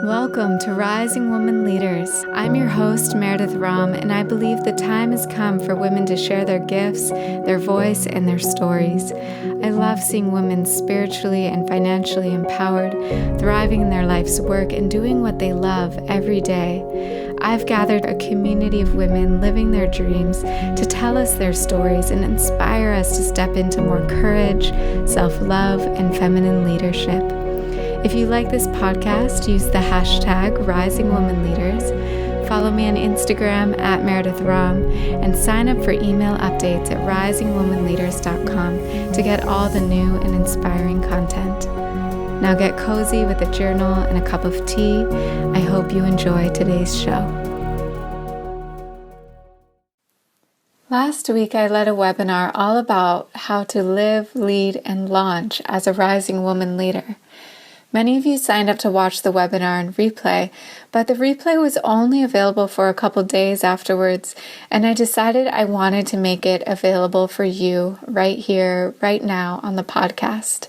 Welcome to Rising Woman Leaders. I'm your host, Meredith Rom, and I believe the time has come for women to share their gifts, their voice, and their stories. I love seeing women spiritually and financially empowered, thriving in their life's work, and doing what they love every day. I've gathered a community of women living their dreams to tell us their stories and inspire us to step into more courage, self-love, and feminine leadership. If you like this podcast, use the hashtag Rising Woman Leaders, follow me on Instagram at Meredith Rom, and sign up for email updates at risingwomanleaders.com to get all the new and inspiring content. Now get cozy with a journal and a cup of tea. I hope you enjoy today's show. Last week, I led a webinar all about how to live, lead, and launch as a rising woman leader. Many of you signed up to watch the webinar and replay, but the replay was only available for a couple days afterwards, and I decided I wanted to make it available for you right here, right now on the podcast.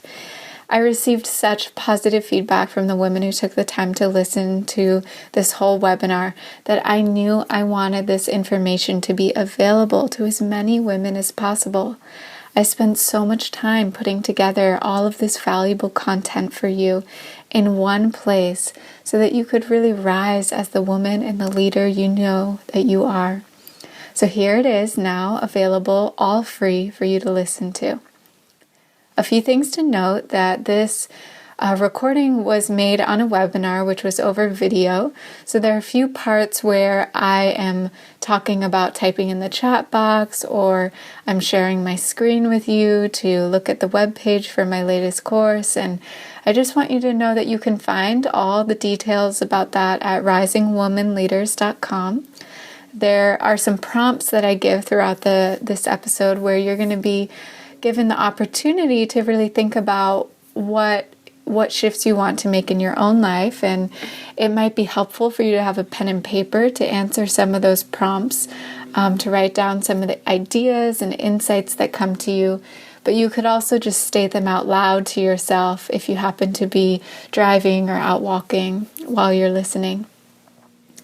I received such positive feedback from the women who took the time to listen to this whole webinar that I knew I wanted this information to be available to as many women as possible. I spent so much time putting together all of this valuable content for you in one place so that you could really rise as the woman and the leader you know that you are. So here it is now available, all free for you to listen to. A few things to note: that this recording was made on a webinar, which was over video. So there are a few parts where I am talking about typing in the chat box, or I'm sharing my screen with you to look at the webpage for my latest course. And I just want you to know that you can find all the details about that at risingwomanleaders.com. There are some prompts that I give throughout this episode where you're going to be given the opportunity to really think about what shifts you want to make in your own life, and it might be helpful for you to have a pen and paper to answer some of those prompts, to write down some of the ideas and insights that come to you. But you could also just state them out loud to yourself if you happen to be driving or out walking while you're listening.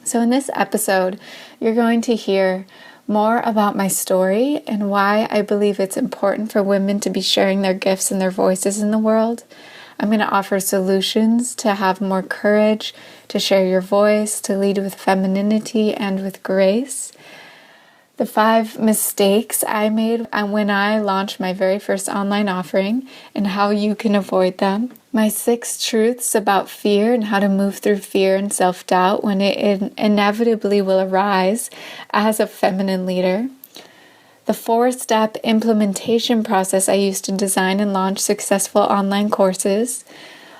So in this episode, you're going to hear more about my story and why I believe it's important for women to be sharing their gifts and their voices in the world. I'm going to offer solutions to have more courage, to share your voice, to lead with femininity and with grace. The 5 mistakes I made when I launched my very first online offering and how you can avoid them. My 6 truths about fear and how to move through fear and self-doubt when it inevitably will arise as a feminine leader. The 4-step implementation process I use to design and launch successful online courses.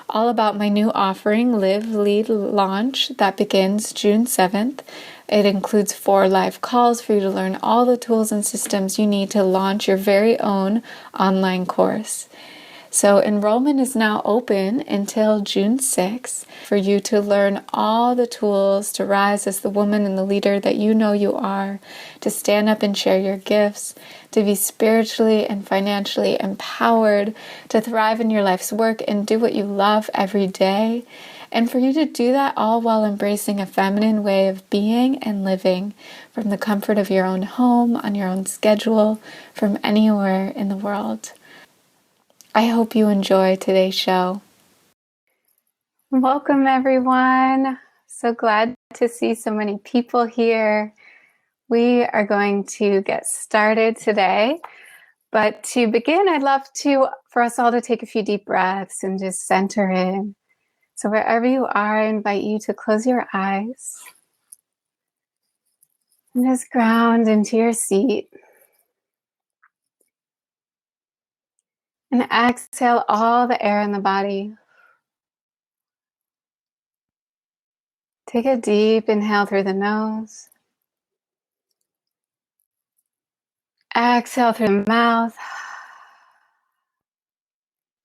All about my new offering, Live, Lead, Launch, that begins June 7th. It includes 4 live calls for you to learn all the tools and systems you need to launch your very own online course. So enrollment is now open until June 6th for you to learn all the tools to rise as the woman and the leader that you know you are, to stand up and share your gifts, to be spiritually and financially empowered, to thrive in your life's work and do what you love every day, and for you to do that all while embracing a feminine way of being and living from the comfort of your own home, on your own schedule, from anywhere in the world. I hope you enjoy today's show. Welcome, everyone. So glad to see so many people here. We are going to get started today. But to begin, I'd love for us all to take a few deep breaths and just center in. So wherever you are, I invite you to close your eyes and just ground into your seat. And exhale all the air in the body. Take a deep inhale through the nose. Exhale through the mouth.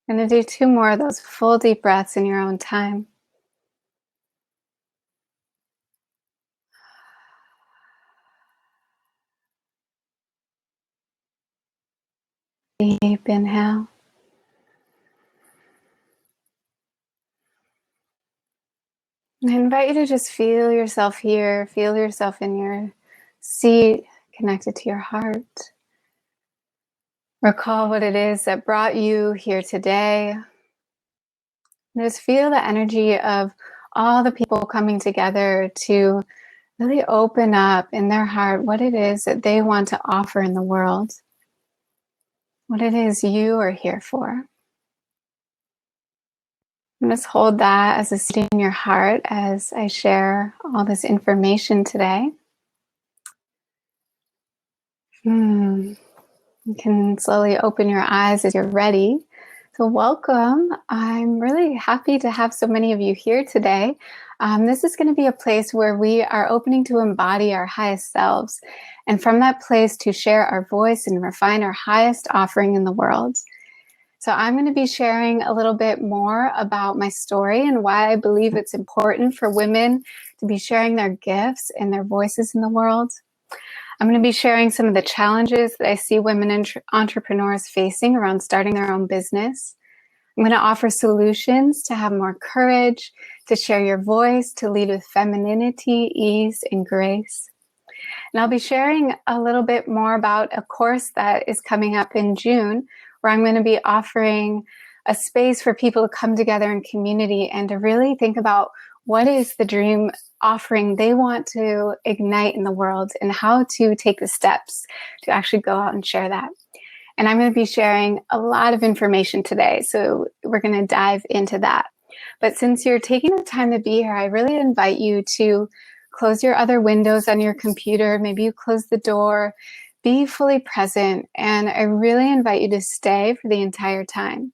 I'm going to do 2 more of those full deep breaths in your own time. Deep inhale. I invite you to just feel yourself here, feel yourself in your seat, connected to your heart. Recall what it is that brought you here today. Just feel the energy of all the people coming together to really open up in their heart what it is that they want to offer in the world, what it is you are here for. And just hold that as a seed in your heart as I share all this information today. You can slowly open your eyes as you're ready. So welcome. I'm really happy to have so many of you here today. This is going to be a place where we are opening to embody our highest selves, and from that place to share our voice and refine our highest offering in the world. So I'm going to be sharing a little bit more about my story and why I believe it's important for women to be sharing their gifts and their voices in the world. I'm going to be sharing some of the challenges that I see women entrepreneurs facing around starting their own business. I'm going to offer solutions to have more courage, to share your voice, to lead with femininity, ease, and grace. And I'll be sharing a little bit more about a course that is coming up in June, where I'm going to be offering a space for people to come together in community and to really think about what is the dream offering they want to ignite in the world and how to take the steps to actually go out and share that. And I'm going to be sharing a lot of information today, so we're going to dive into that. But since you're taking the time to be here, I really invite you to close your other windows on your computer. Maybe you close the door. Be fully present, and I really invite you to stay for the entire time.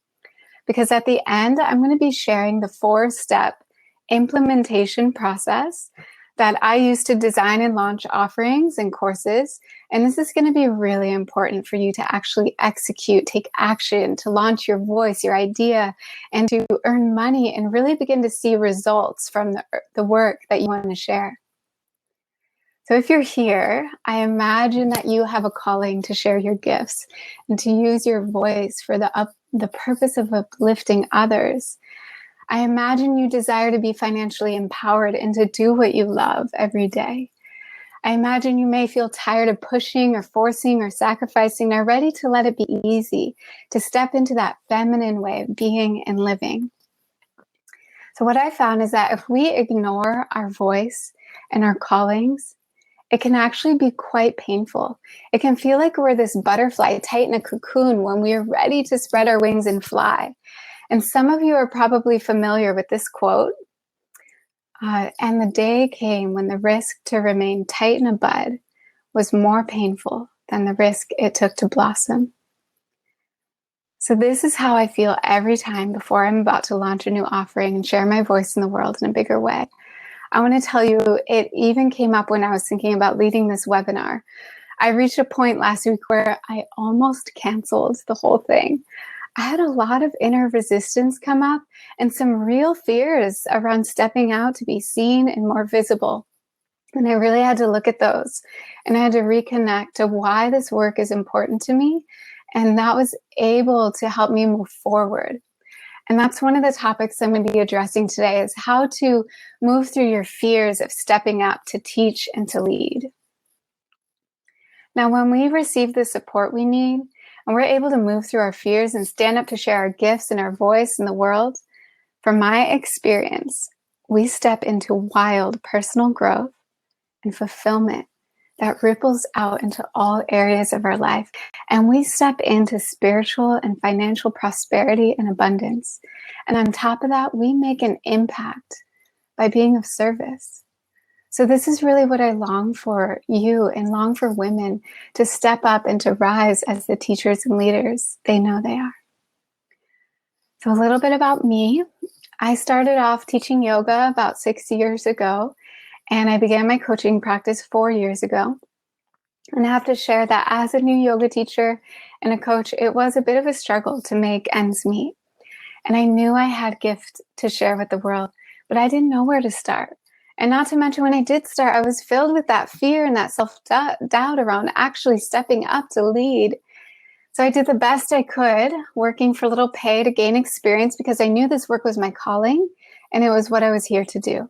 Because at the end, I'm going to be sharing the 4-step implementation process that I use to design and launch offerings and courses. And this is going to be really important for you to actually execute, take action, to launch your voice, your idea, and to earn money and really begin to see results from the work that you want to share. So if you're here, I imagine that you have a calling to share your gifts and to use your voice for the purpose of uplifting others. I imagine you desire to be financially empowered and to do what you love every day. I imagine you may feel tired of pushing or forcing or sacrificing and are ready to let it be easy, to step into that feminine way of being and living. So what I found is that if we ignore our voice and our callings, it can actually be quite painful. It can feel like we're this butterfly tight in a cocoon when we are ready to spread our wings and fly. And some of you are probably familiar with this quote. And the day came when the risk to remain tight in a bud was more painful than the risk it took to blossom. So this is how I feel every time before I'm about to launch a new offering and share my voice in the world in a bigger way. I want to tell you, it even came up when I was thinking about leading this webinar. I reached a point last week where I almost canceled the whole thing. I had a lot of inner resistance come up and some real fears around stepping out to be seen and more visible. And I really had to look at those, and I had to reconnect to why this work is important to me. And that was able to help me move forward. And that's one of the topics I'm going to be addressing today, is how to move through your fears of stepping up to teach and to lead. Now, when we receive the support we need, and we're able to move through our fears and stand up to share our gifts and our voice in the world, from my experience, we step into wild personal growth and fulfillment that ripples out into all areas of our life. And we step into spiritual and financial prosperity and abundance. And on top of that, we make an impact by being of service. So this is really what I long for you and long for women to step up and to rise as the teachers and leaders they know they are. So a little bit about me. I started off teaching yoga about 6 years ago, and I began my coaching practice 4 years ago. And I have to share that as a new yoga teacher and a coach, it was a bit of a struggle to make ends meet. And I knew I had gift to share with the world, but I didn't know where to start. And not to mention, when I did start, I was filled with that fear and that self-doubt around actually stepping up to lead. So I did the best I could, working for little pay to gain experience, because I knew this work was my calling and it was what I was here to do.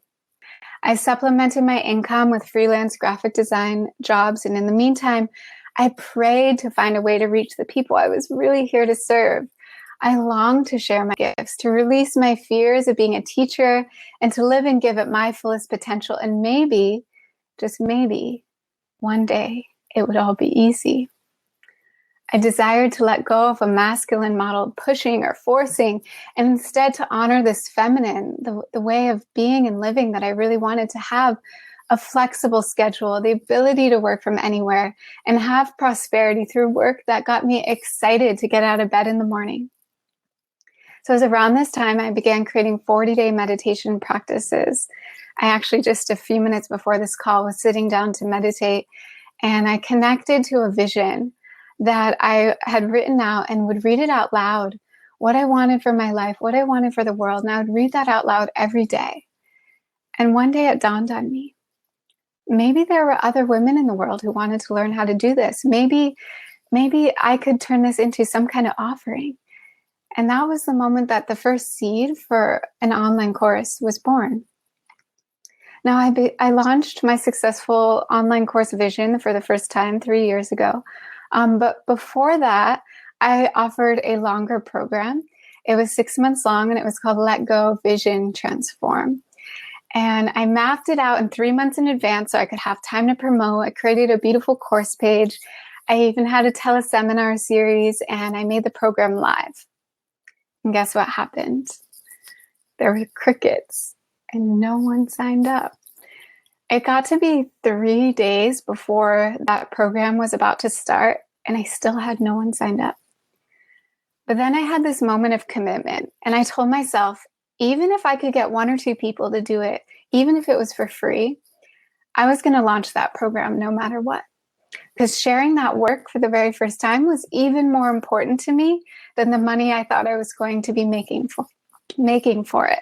I supplemented my income with freelance graphic design jobs. And in the meantime, I prayed to find a way to reach the people I was really here to serve. I longed to share my gifts, to release my fears of being a teacher, and to live and give at my fullest potential. And maybe, just maybe, one day it would all be easy. I desired to let go of a masculine model of pushing or forcing, and instead to honor this feminine, the way of being and living that I really wanted to have: a flexible schedule, the ability to work from anywhere, and have prosperity through work that got me excited to get out of bed in the morning. So it was around this time I began creating 40-day meditation practices. I actually, just a few minutes before this call, was sitting down to meditate, and I connected to a vision that I had written out and would read it out loud, what I wanted for my life, what I wanted for the world. And I would read that out loud every day. And one day it dawned on me, maybe there were other women in the world who wanted to learn how to do this. Maybe I could turn this into some kind of offering. And that was the moment that the first seed for an online course was born. Now, I launched my successful online course Vision for the first time 3 years ago. But before that, I offered a longer program. It was 6 months long, and it was called Let Go, Vision, Transform. And I mapped it out in 3 months in advance so I could have time to promote. I created a beautiful course page. I even had a teleseminar series, and I made the program live. And guess what happened? There were crickets, and no one signed up. It got to be 3 days before that program was about to start, and I still had no one signed up. But then I had this moment of commitment, and I told myself, even if I could get 1 or 2 people to do it, even if it was for free, I was going to launch that program no matter what. Because sharing that work for the very first time was even more important to me than the money I thought I was going to be making for it.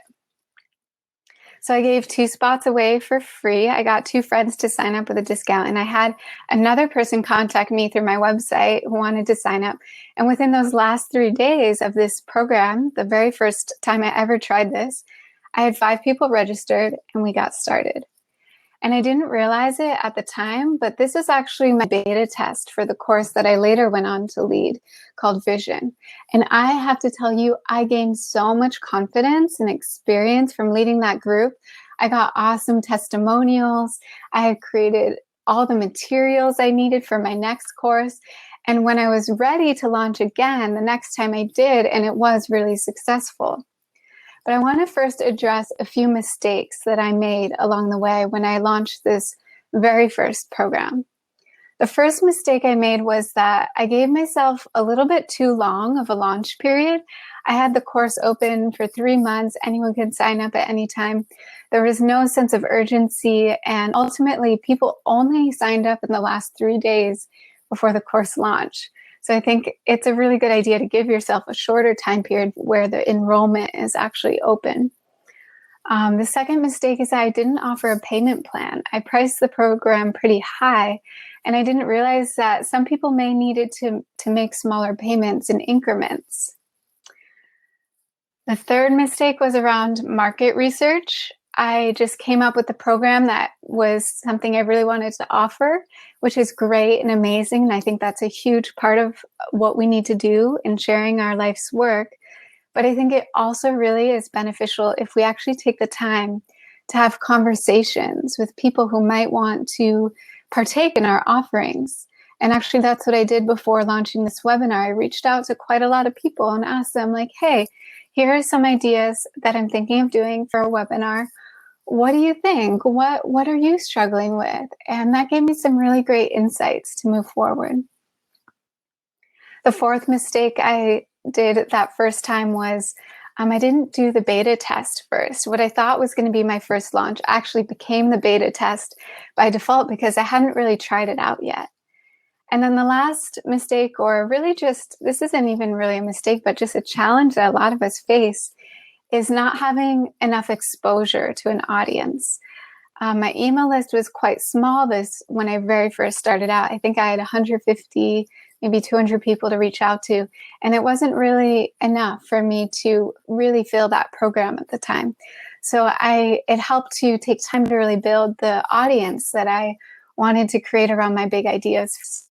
So I gave 2 spots away for free. I got 2 friends to sign up with a discount, and I had another person contact me through my website who wanted to sign up. And within those last 3 days of this program, the very first time I ever tried this, I had 5 people registered, and we got started. And I didn't realize it at the time, but this is actually my beta test for the course that I later went on to lead, called Vision. And I have to tell you, I gained so much confidence and experience from leading that group. I got awesome testimonials. I had created all the materials I needed for my next course. And when I was ready to launch again, the next time I did, and it was really successful. But I want to first address a few mistakes that I made along the way when I launched this very first program. The first mistake I made was that I gave myself a little bit too long of a launch period. I had the course open for 3 months. Anyone could sign up at any time. There was no sense of urgency. And ultimately, people only signed up in the last 3 days before the course launched. So I think it's a really good idea to give yourself a shorter time period where the enrollment is actually open. The second mistake is that I didn't offer a payment plan. I priced the program pretty high, and I didn't realize that some people may needed to make smaller payments in increments. The third mistake was around market research. I just came up with a program that was something I really wanted to offer, which is great and amazing. And I think that's a huge part of what we need to do in sharing our life's work. But I think it also really is beneficial if we actually take the time to have conversations with people who might want to partake in our offerings. And actually, that's what I did before launching this webinar. I reached out to quite a lot of people and asked them, like, hey, here are some ideas that I'm thinking of doing for a webinar. What do you think? What are you struggling with? And that gave me some really great insights to move forward. The fourth mistake I did that first time was I didn't do the beta test first. What I thought was going to be my first launch actually became the beta test by default because I hadn't really tried it out yet. And then the last mistake, or really just, this isn't even really a mistake, but just a challenge that a lot of us face, is not having enough exposure to an audience. My email list was quite small when I very first started out. I think I had 150, maybe 200 people to reach out to. And it wasn't really enough for me to really fill that program at the time. So it helped to take time to really build the audience that I wanted to create around my big ideas.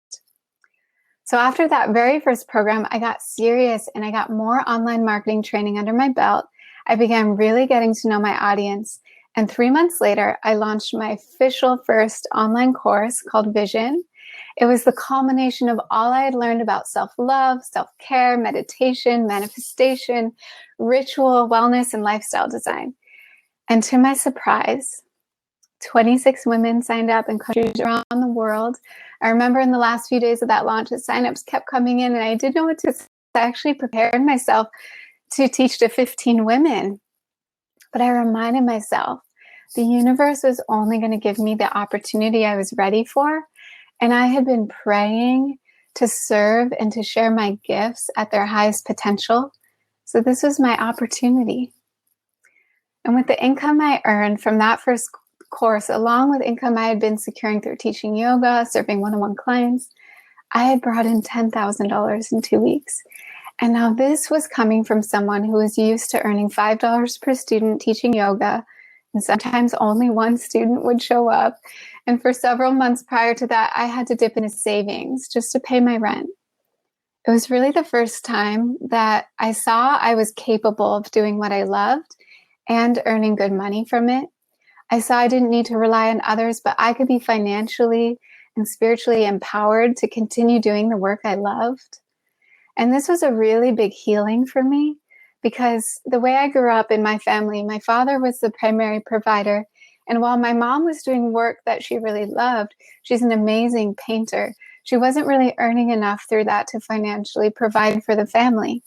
So after that very first program, I got serious and I got more online marketing training under my belt. I began really getting to know my audience. And 3 months later, I launched my official first online course called Vision. It was the culmination of all I had learned about self-love, self-care, meditation, manifestation, ritual, wellness, and lifestyle design. And to my surprise, 26 women signed up in countries around the world. I remember in the last few days of that launch, the signups kept coming in and I didn't know what to say. I actually prepared myself to teach to 15 women. But I reminded myself the universe was only going to give me the opportunity I was ready for. And I had been praying to serve and to share my gifts at their highest potential. So this was my opportunity. And with the income I earned from that first course, along with income I had been securing through teaching yoga, serving one-on-one clients, I had brought in $10,000 in 2 weeks. And now this was coming from someone who was used to earning $5 per student teaching yoga, and sometimes only one student would show up. And for several months prior to that, I had to dip into savings just to pay my rent. It was really the first time that I saw I was capable of doing what I loved and earning good money from it. I saw I didn't need to rely on others, but I could be financially and spiritually empowered to continue doing the work I loved. And this was a really big healing for me because the way I grew up in my family, my father was the primary provider. And while my mom was doing work that she really loved, she's an amazing painter. She wasn't really earning enough through that to financially provide for the family.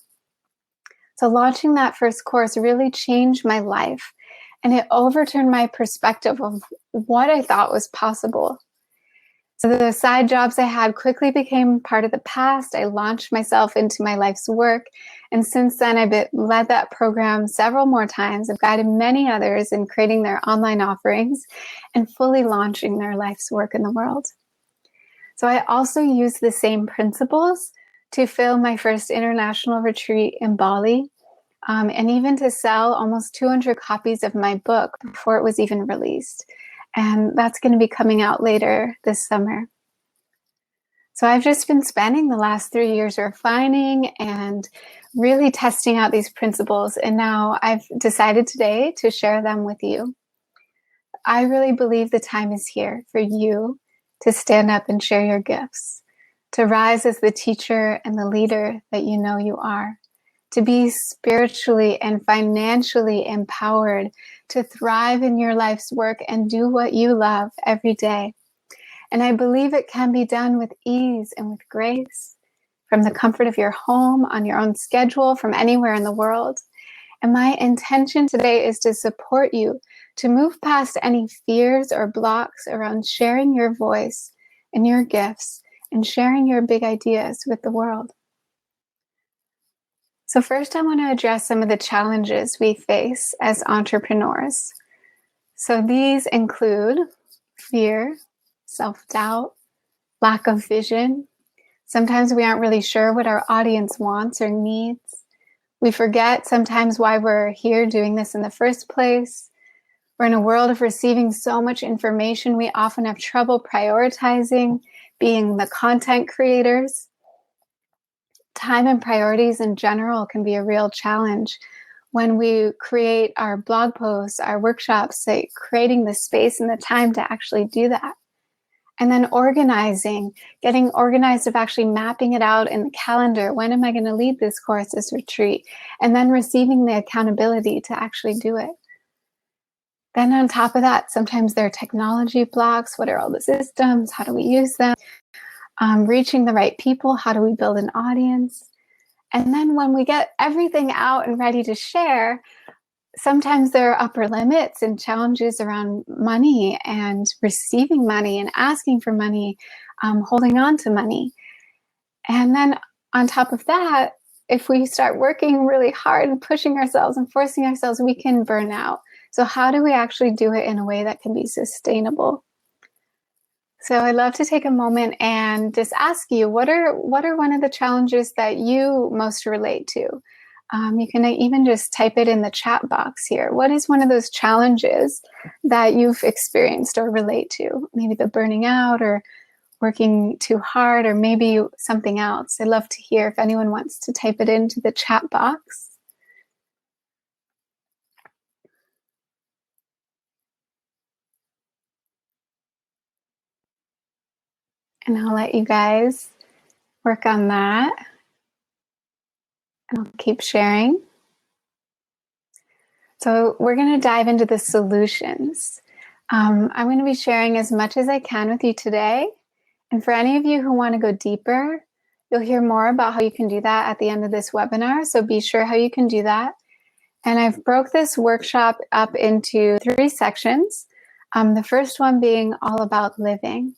So launching that first course really changed my life, and it overturned my perspective of what I thought was possible. So the side jobs I had quickly became part of the past. I launched myself into my life's work. And since then, I've led that program several more times. I've guided many others in creating their online offerings and fully launching their life's work in the world. So I also used the same principles to fill my first international retreat in Bali, and even to sell almost 200 copies of my book before it was even released. And that's going to be coming out later this summer. So I've just been spending the last 3 years refining and really testing out these principles. And now I've decided today to share them with you. I really believe the time is here for you to stand up and share your gifts, to rise as the teacher and the leader that you know you are, to be spiritually and financially empowered, to thrive in your life's work and do what you love every day. And I believe it can be done with ease and with grace, from the comfort of your home, on your own schedule, from anywhere in the world. And my intention today is to support you to move past any fears or blocks around sharing your voice and your gifts and sharing your big ideas with the world. So first, I want to address some of the challenges we face as entrepreneurs. So these include fear, self-doubt, lack of vision. Sometimes we aren't really sure what our audience wants or needs. We forget sometimes why we're here doing this in the first place. We're in a world of receiving so much information, we often have trouble prioritizing, being the content creators. Time and priorities in general can be a real challenge when we create our blog posts, our workshops, creating the space and the time to actually do that. And then organizing, getting organized of actually mapping it out in the calendar. When am I going to lead this course, this retreat? And then receiving the accountability to actually do it. Then on top of that, sometimes there are technology blocks. What are all the systems? How do we use them? Reaching the right people. How do we build an audience? And then when we get everything out and ready to share, sometimes there are upper limits and challenges around money and receiving money and asking for money, holding on to money. And then on top of that, if we start working really hard and pushing ourselves and forcing ourselves, we can burn out. So how do we actually do it in a way that can be sustainable? So I'd love to take a moment and just ask you, what are one of the challenges that you most relate to? You can even just type it in the chat box here. What is one of those challenges that you've experienced or relate to? Maybe the burning out or working too hard, or maybe something else. I'd love to hear if anyone wants to type it into the chat box. And I'll let you guys work on that. And I'll keep sharing. So we're going to dive into the solutions. I'm going to be sharing as much as I can with you today. And for any of you who want to go deeper, you'll hear more about how you can do that at the end of this webinar. So be sure how you can do that. And I've broke this workshop up into 3 sections. The first one being all about living.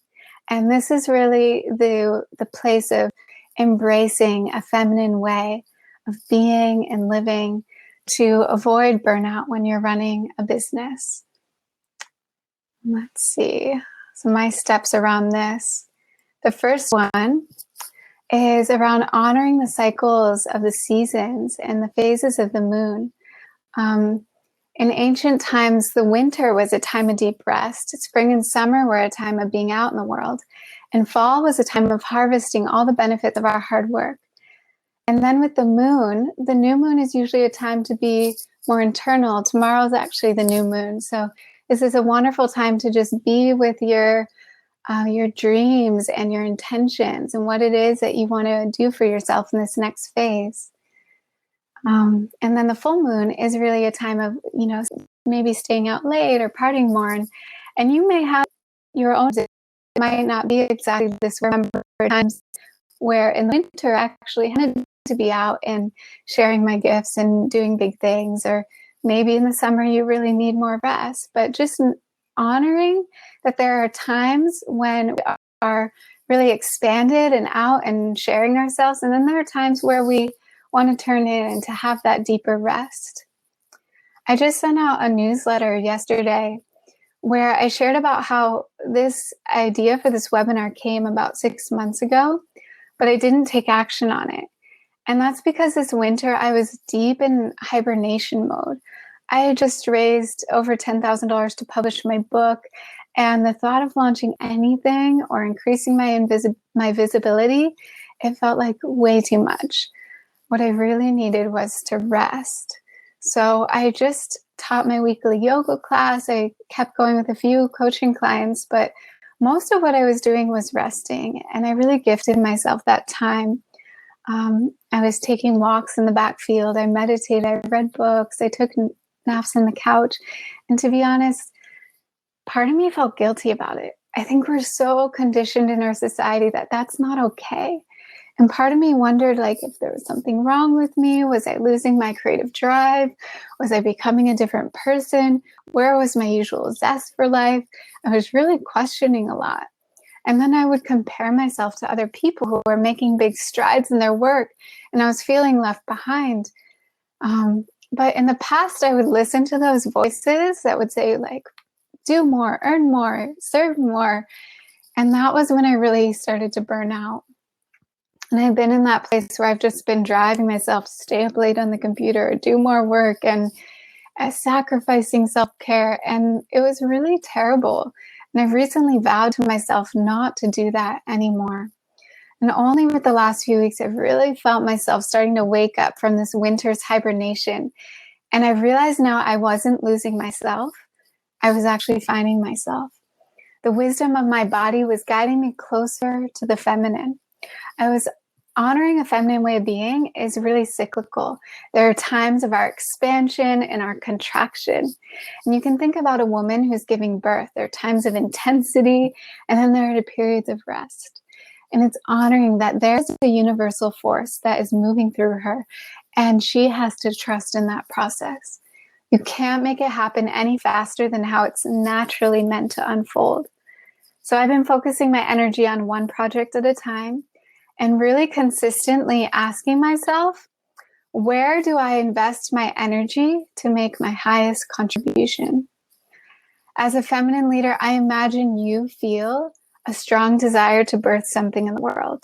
And this is really the place of embracing a feminine way of being and living to avoid burnout when you're running a business. Let's see. So my steps around this. The first one is around honoring the cycles of the seasons and the phases of the moon. In ancient times, the winter was a time of deep rest. Spring and summer were a time of being out in the world. And fall was a time of harvesting all the benefits of our hard work. And then with the new moon is usually a time to be more internal. Tomorrow is actually the new moon. So this is a wonderful time to just be with your dreams and your intentions and what it is that you want to do for yourself in this next phase. And then the full moon is really a time of, maybe staying out late or partying more. And you may have your own, it might not be exactly this. Remember times where in the winter I actually had to be out and sharing my gifts and doing big things, or maybe in the summer you really need more rest, but just honoring that there are times when we are really expanded and out and sharing ourselves. And then there are times where we want to turn in and to have that deeper rest. I just sent out a newsletter yesterday where I shared about how this idea for this webinar came about 6 months ago, but I didn't take action on it. And that's because this winter I was deep in hibernation mode. I had just raised over $10,000 to publish my book, and the thought of launching anything or increasing my visibility, it felt like way too much. What I really needed was to rest. So I just taught my weekly yoga class. I kept going with a few coaching clients, but most of what I was doing was resting, and I really gifted myself that time. I was taking walks in the backfield. I meditated. I read books. I took naps on the couch. And to be honest, part of me felt guilty about it. I think we're so conditioned in our society that that's not okay. And part of me wondered, if there was something wrong with me. Was I losing my creative drive? Was I becoming a different person? Where was my usual zest for life? I was really questioning a lot. And then I would compare myself to other people who were making big strides in their work, and I was feeling left behind. But in the past, I would listen to those voices that would say, do more, earn more, serve more. And that was when I really started to burn out. And I've been in that place where I've just been driving myself to stay up late on the computer, do more work, and sacrificing self-care. And it was really terrible. And I've recently vowed to myself not to do that anymore. And only with the last few weeks, I've really felt myself starting to wake up from this winter's hibernation. And I've realized now I wasn't losing myself. I was actually finding myself. The wisdom of my body was guiding me closer to the feminine. I was honoring a feminine way of being is really cyclical. There are times of our expansion and our contraction. And you can think about a woman who's giving birth. There are times of intensity, and then there are periods of rest. And it's honoring that there's a universal force that is moving through her, and she has to trust in that process. You can't make it happen any faster than how it's naturally meant to unfold. So I've been focusing my energy on one project at a time, and really consistently asking myself, where do I invest my energy to make my highest contribution? As a feminine leader, I imagine you feel a strong desire to birth something in the world.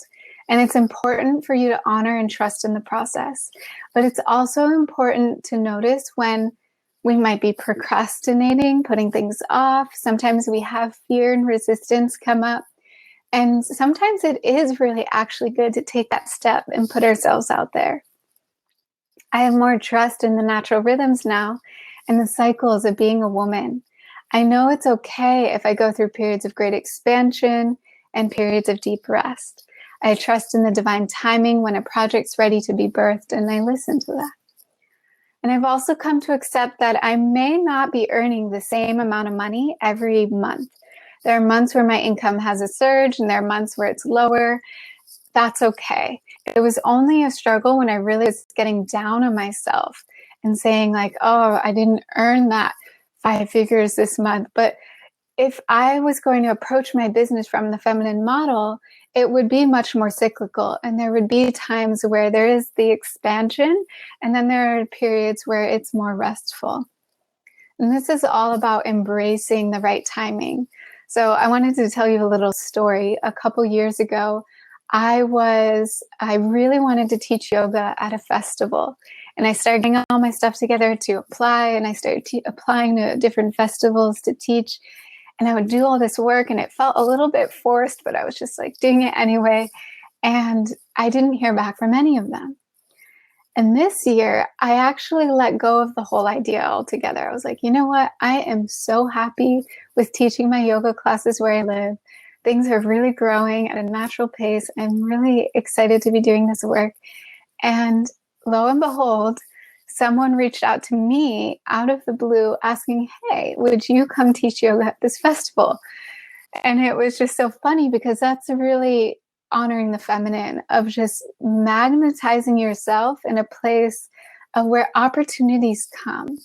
And it's important for you to honor and trust in the process. But it's also important to notice when we might be procrastinating, putting things off. Sometimes we have fear and resistance come up. And sometimes it is really actually good to take that step and put ourselves out there. I have more trust in the natural rhythms now and the cycles of being a woman. I know it's okay if I go through periods of great expansion and periods of deep rest. I trust in the divine timing when a project's ready to be birthed, and I listen to that. And I've also come to accept that I may not be earning the same amount of money every month. There are months where my income has a surge, and there are months where it's lower. That's okay. It was only a struggle when I really was getting down on myself and saying like, oh, I didn't earn that 5 figures this month. But if I was going to approach my business from the feminine model, it would be much more cyclical. And there would be times where there is the expansion, and then there are periods where it's more restful. And this is all about embracing the right timing. So I wanted to tell you a little story. A couple years ago, I really wanted to teach yoga at a festival. And I started getting all my stuff together to apply, and I started applying to different festivals to teach. And I would do all this work, and it felt a little bit forced, but I was just like doing it anyway. And I didn't hear back from any of them. And this year, I actually let go of the whole idea altogether. I was like, you know what? I am so happy with teaching my yoga classes where I live. Things are really growing at a natural pace. I'm really excited to be doing this work. And lo and behold, someone reached out to me out of the blue asking, hey, would you come teach yoga at this festival? And it was just so funny because that's really honoring the feminine, of just magnetizing yourself in a place of where opportunities come.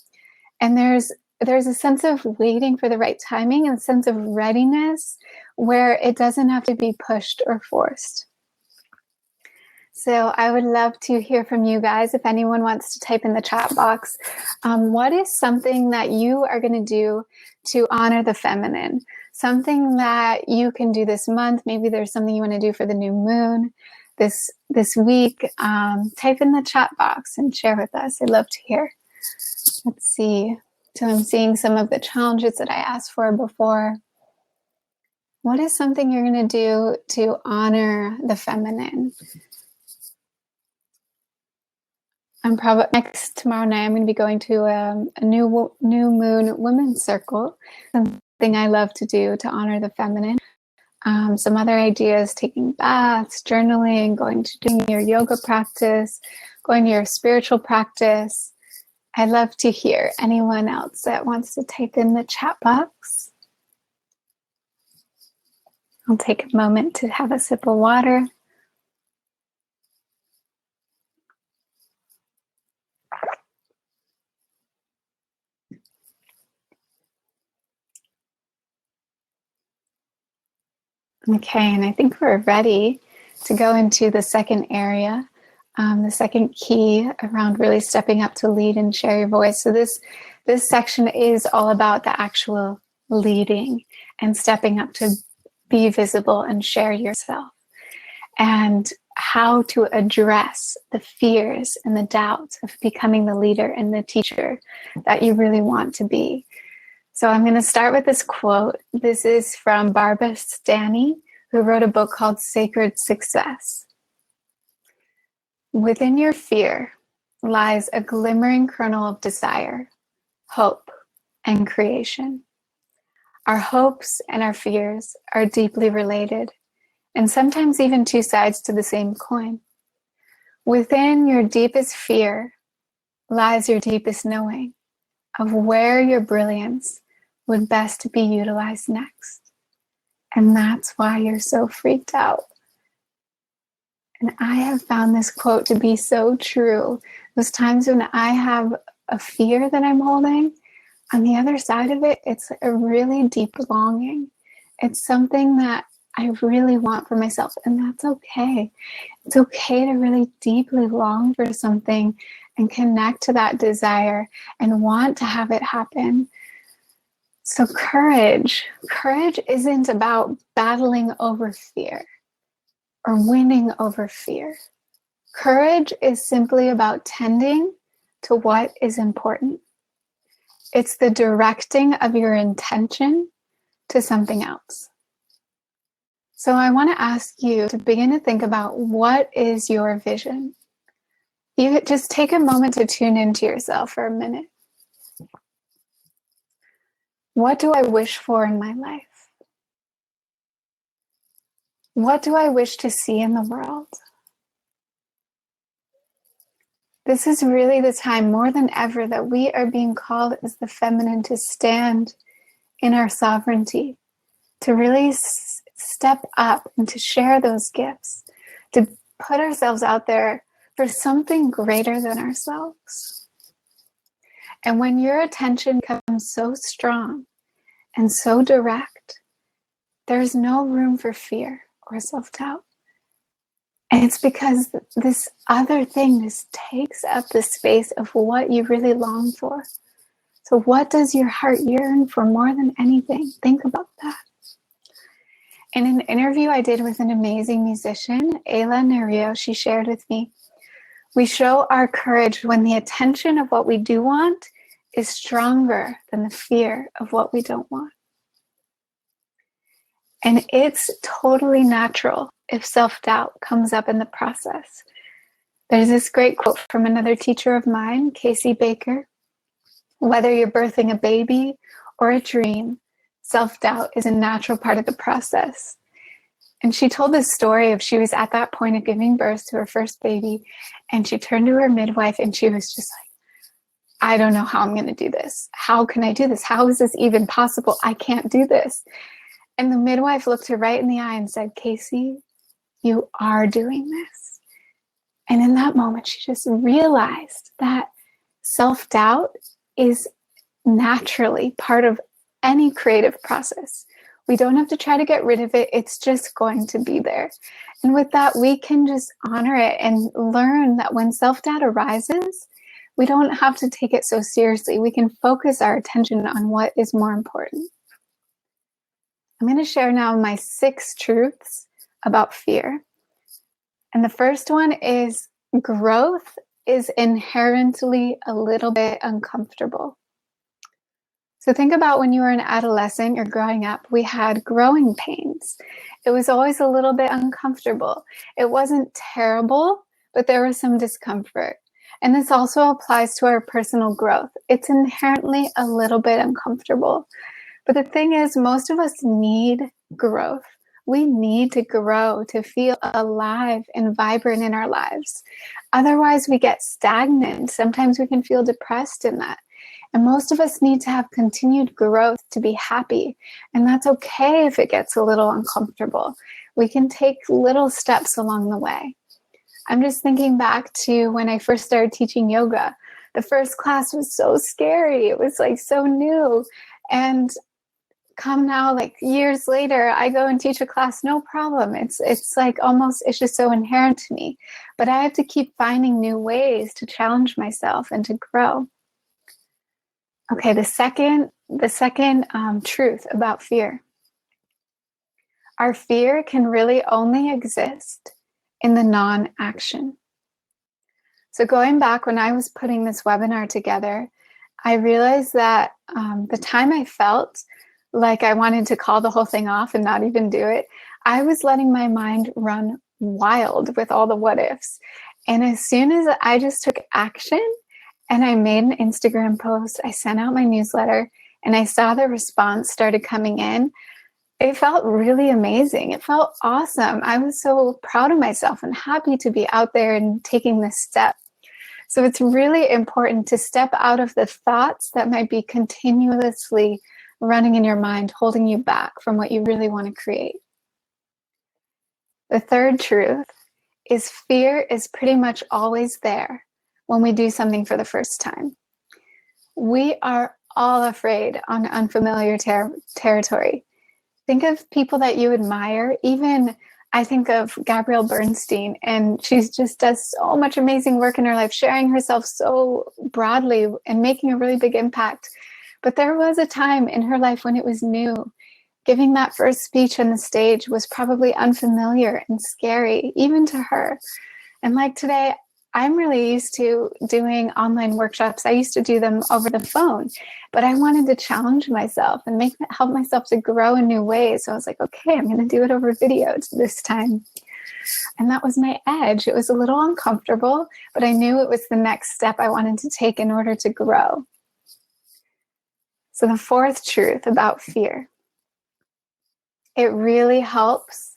And there's a sense of waiting for the right timing and a sense of readiness where it doesn't have to be pushed or forced. So I would love to hear from you guys. If anyone wants to type in the chat box, what is something that you are going to do to honor the feminine? Something that you can do this month. Maybe there's something you want to do for the new moon this week. Type in the chat box and share with us. I'd love to hear. Let's see. So I'm seeing some of the challenges that I asked for before. What is something you're going to do to honor the feminine? I'm probably tomorrow night. I'm going to be going to a new moon women's circle. Something I love to do to honor the feminine. Some other ideas: taking baths, journaling, going to doing your yoga practice, going to your spiritual practice. I'd love to hear anyone else that wants to type in the chat box. I'll take a moment to have a sip of water. Okay, and I think we're ready to go into the second area, the second key around really stepping up to lead and share your voice. So this section is all about the actual leading and stepping up to be visible and share yourself, and how to address the fears and the doubts of becoming the leader and the teacher that you really want to be. So I'm going to start with this quote. This is from Barbara Stanny, who wrote a book called Sacred Success. Within your fear lies a glimmering kernel of desire, hope, and creation. Our hopes and our fears are deeply related, and sometimes even two sides to the same coin. Within your deepest fear lies your deepest knowing of where your brilliance would best be utilized next. And that's why you're so freaked out. And I have found this quote to be so true. Those times when I have a fear that I'm holding, on the other side of it, it's a really deep longing. It's something that I really want for myself, and that's okay. It's okay to really deeply long for something and connect to that desire and want to have it happen. So courage isn't about battling over fear or winning over fear. Courage is simply about tending to what is important. It's the directing of your intention to something else. So I want to ask you to begin to think about, what is your vision? You just take a moment to tune into yourself for a minute. What do I wish for in my life? What do I wish to see in the world? This is really the time, more than ever, that we are being called as the feminine to stand in our sovereignty, to really step up and to share those gifts, to put ourselves out there for something greater than ourselves. And when your attention becomes so strong and so direct, there's no room for fear or self-doubt. And it's because this other thing, this takes up the space of what you really long for. So what does your heart yearn for more than anything? Think about that. In an interview I did with an amazing musician, Ayla Nerio, she shared with me, we show our courage when the attention of what we do want is stronger than the fear of what we don't want. And it's totally natural if self-doubt comes up in the process. There's this great quote from another teacher of mine, Casey Baker. Whether you're birthing a baby or a dream, self-doubt is a natural part of the process. And she told this story of, she was at that point of giving birth to her first baby, and she turned to her midwife and she was just like, I don't know how I'm going to do this. How can I do this? How is this even possible? I can't do this. And the midwife looked her right in the eye and said, Casey, you are doing this. And in that moment, she just realized that self-doubt is naturally part of any creative process. We don't have to try to get rid of it. It's just going to be there. And with that, we can just honor it and learn that when self-doubt arises, we don't have to take it so seriously. We can focus our attention on what is more important. I'm going to share now my 6 truths about fear. And the first one is, growth is inherently a little bit uncomfortable. So think about when you were an adolescent or growing up, we had growing pains. It was always a little bit uncomfortable. It wasn't terrible, but there was some discomfort. And this also applies to our personal growth. It's inherently a little bit uncomfortable. But the thing is, most of us need growth. We need to grow to feel alive and vibrant in our lives. Otherwise, we get stagnant. Sometimes we can feel depressed in that. And most of us need to have continued growth to be happy. And that's okay if it gets a little uncomfortable. We can take little steps along the way. I'm just thinking back to when I first started teaching yoga. The first class was so scary. It was like so new. And come now, like years later, I go and teach a class, no problem. It's like almost, it's just so inherent to me. But I have to keep finding new ways to challenge myself and to grow. Okay, the second truth about fear. Our fear can really only exist in the non-action. So going back when I was putting this webinar together, I realized that the time I felt like I wanted to call the whole thing off and not even do it, I was letting my mind run wild with all the what ifs. And as soon as I just took action and I made an Instagram post, I sent out my newsletter, and I saw the response started coming in, it felt really amazing. It felt awesome. I was so proud of myself and happy to be out there and taking this step. So it's really important to step out of the thoughts that might be continuously running in your mind, holding you back from what you really want to create. The third truth is, fear is pretty much always there when we do something for the first time. We are all afraid on unfamiliar territory. Think of people that you admire. Even I think of Gabrielle Bernstein, and she just does so much amazing work in her life, sharing herself so broadly and making a really big impact. But there was a time in her life when it was new. Giving that first speech on the stage was probably unfamiliar and scary, even to her. And like today, I'm really used to doing online workshops. I used to do them over the phone, but I wanted to challenge myself and help myself to grow in new ways. So I was like, okay, I'm going to do it over video this time. And that was my edge. It was a little uncomfortable, but I knew it was the next step I wanted to take in order to grow. So the fourth truth about fear. It really helps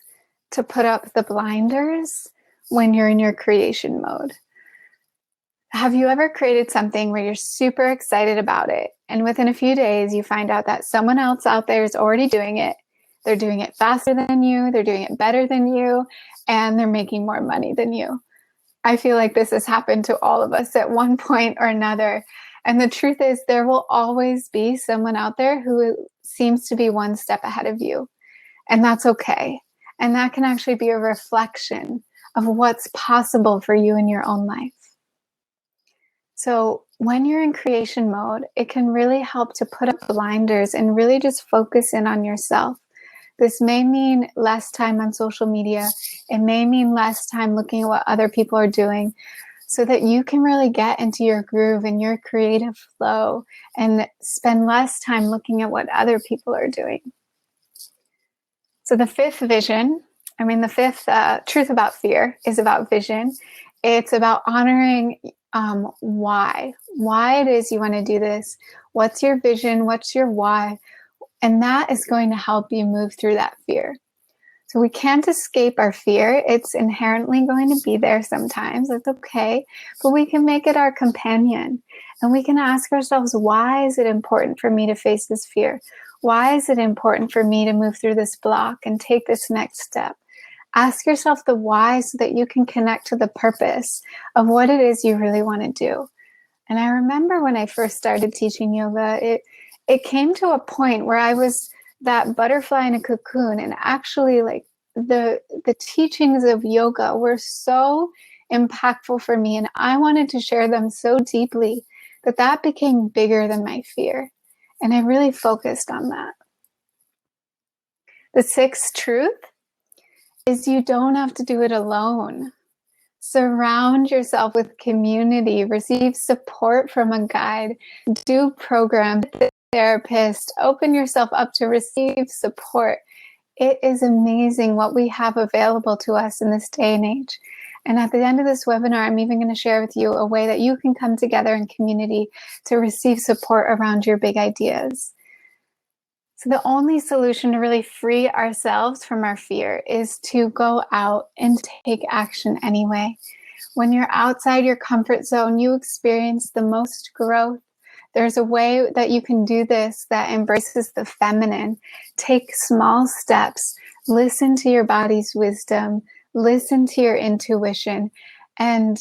to put up the blinders when you're in your creation mode. Have you ever created something where you're super excited about it, and within a few days you find out that someone else out there is already doing it? They're doing it faster than you, they're doing it better than you, and they're making more money than you. I feel like this has happened to all of us at one point or another. And the truth is, there will always be someone out there who seems to be one step ahead of you. And that's okay. And that can actually be a reflection of what's possible for you in your own life. So when you're in creation mode, it can really help to put up blinders and really just focus in on yourself. This may mean less time on social media. It may mean less time looking at what other people are doing, so that you can really get into your groove and your creative flow and spend less time looking at what other people are doing. So the fifth truth about fear is about vision. It's about honoring why it is you want to do this. What's your vision? What's your why? And that is going to help you move through that fear. So we can't escape our fear. It's inherently going to be there sometimes. That's okay. But we can make it our companion. And we can ask ourselves, why is it important for me to face this fear? Why is it important for me to move through this block and take this next step? Ask yourself the why so that you can connect to the purpose of what it is you really want to do. And I remember when I first started teaching yoga, it came to a point where I was that butterfly in a cocoon, and actually like the teachings of yoga were so impactful for me, and I wanted to share them so deeply that became bigger than my fear. And I really focused on that. The sixth truth is you don't have to do it alone. Surround yourself with community, receive support from a guide, do programs, therapist, open yourself up to receive support. It is amazing what we have available to us in this day and age. And at the end of this webinar, I'm even going to share with you a way that you can come together in community to receive support around your big ideas. So the only solution to really free ourselves from our fear is to go out and take action anyway. When you're outside your comfort zone, you experience the most growth. There's a way that you can do this that embraces the feminine. Take small steps, listen to your body's wisdom, listen to your intuition, and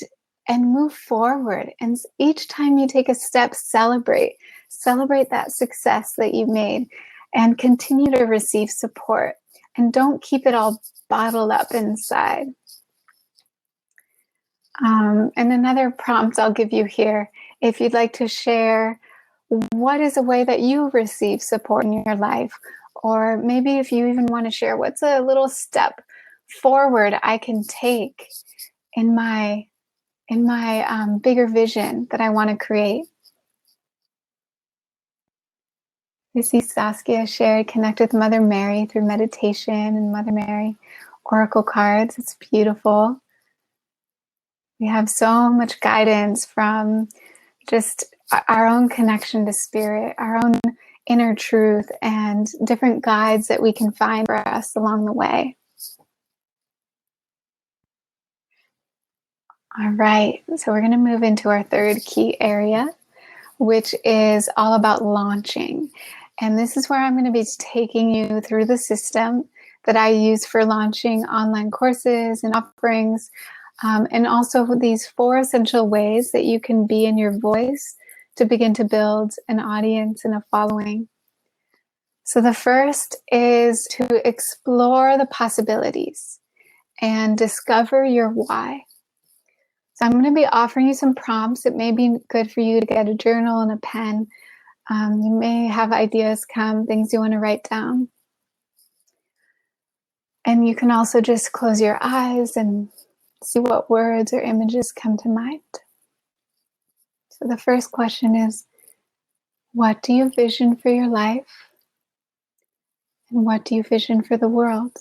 move forward. And each time you take a step, celebrate that success that you made, and continue to receive support. And don't keep it all bottled up inside. And another prompt I'll give you here, if you'd like to share what is a way that you receive support in your life, or maybe if you even want to share what's a little step forward I can take in my bigger vision that I want to create. You see Saskia shared, connect with Mother Mary through meditation and Mother Mary Oracle cards. It's beautiful. We have so much guidance from just our own connection to spirit, our own inner truth, and different guides that we can find for us along the way. All right, so we're going to move into our third key area, which is all about launching. And this is where I'm going to be taking you through the system that I use for launching online courses and offerings, and also these 4 essential ways that you can be in your voice to begin to build an audience and a following. So the first is to explore the possibilities and discover your why. So I'm going to be offering you some prompts. It may be good for you to get a journal and a pen You may have ideas come, things you want to write down. And you can also just close your eyes and see what words or images come to mind. So the first question is, what do you vision for your life? And what do you vision for the world?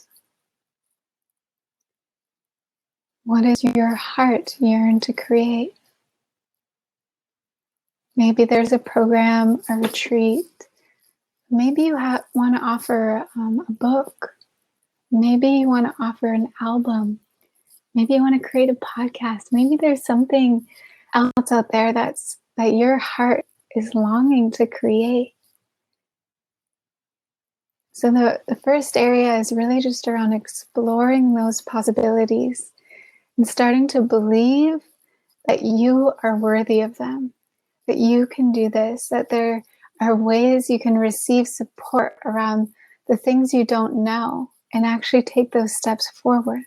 What does your heart yearn to create? Maybe there's a program, a retreat. Maybe you want to offer a book. Maybe you want to offer an album. Maybe you want to create a podcast. Maybe there's something else out there that your heart is longing to create. So the first area is really just around exploring those possibilities and starting to believe that you are worthy of them, that you can do this, that there are ways you can receive support around the things you don't know and actually take those steps forward.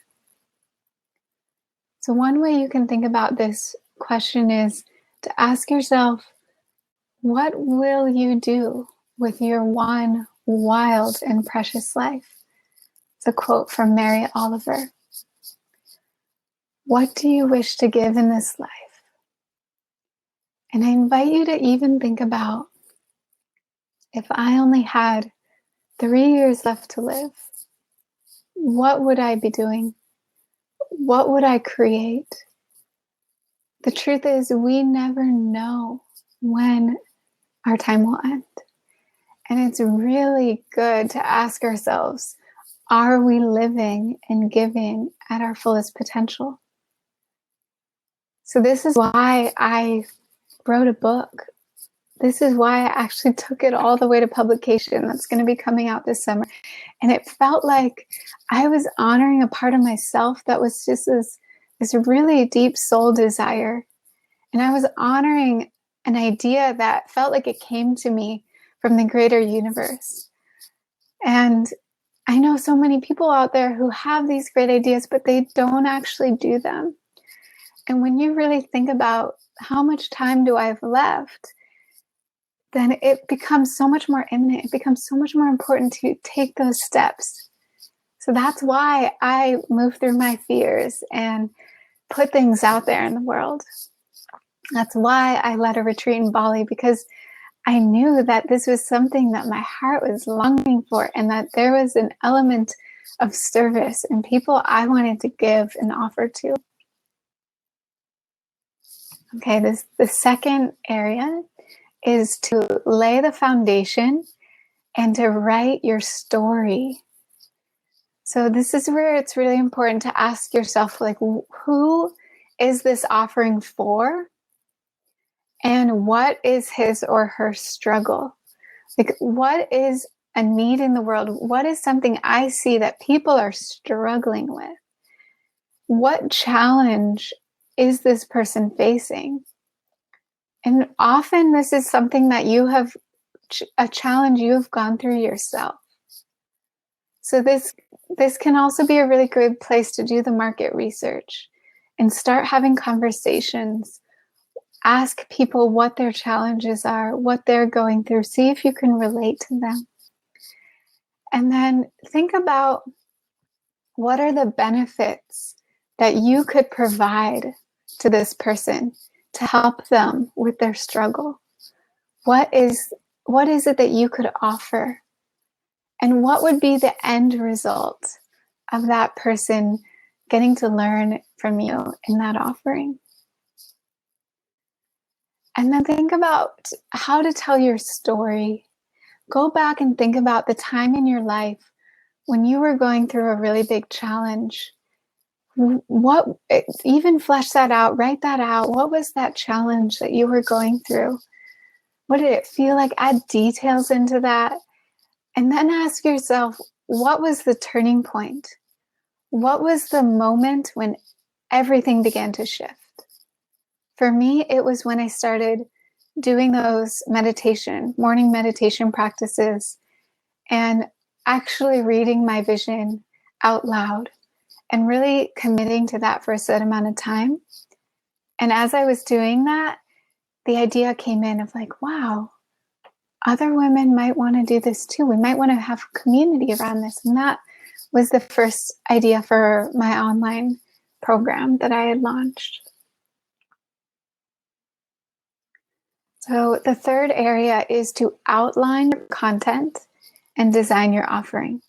So one way you can think about this question is to ask yourself, what will you do with your one wild and precious life? It's a quote from Mary Oliver. What do you wish to give in this life? And I invite you to even think about, if I only had 3 years left to live, what would I be doing? What would I create? The truth is, we never know when our time will end. And it's really good to ask ourselves, are we living and giving at our fullest potential? So this is why I wrote a book. This is why I actually took it all the way to publication. That's going to be coming out this summer. And it felt like I was honoring a part of myself that was just this really deep soul desire. And I was honoring an idea that felt like it came to me from the greater universe. And I know so many people out there who have these great ideas, but they don't actually do them. And when you really think about how much time do I have left, then it becomes so much more imminent. It becomes so much more important to take those steps. So that's why I move through my fears and put things out there in the world. That's why I led a retreat in Bali, because I knew that this was something that my heart was longing for, and that there was an element of service and people I wanted to give and offer to. Okay, the second area is to lay the foundation and to write your story. So this is where it's really important to ask yourself, like, who is this offering for? And what is his or her struggle? Like, what is a need in the world? What is something I see that people are struggling with? What challenge is this person facing? And often this is something that you have, a challenge you have gone through yourself. So this can also be a really good place to do the market research and start having conversations. Ask people what their challenges are, what they're going through. See if you can relate to them. And then think about, what are the benefits that you could provide to this person to help them with their struggle? What is it that you could offer? And what would be the end result of that person getting to learn from you in that offering? And then think about how to tell your story. Go back and think about the time in your life when you were going through a really big challenge. Even flesh that out, write that out. What was that challenge that you were going through? What did it feel like? Add details into that. And then ask yourself, what was the turning point? What was the moment when everything began to shift? For me, it was when I started doing those morning meditation practices, and actually reading my vision out loud and really committing to that for a set amount of time. And as I was doing that, the idea came in of like, wow, other women might want to do this too. We might want to have community around this. And that was the first idea for my online program that I had launched. So the third area is to outline your content and design your offering.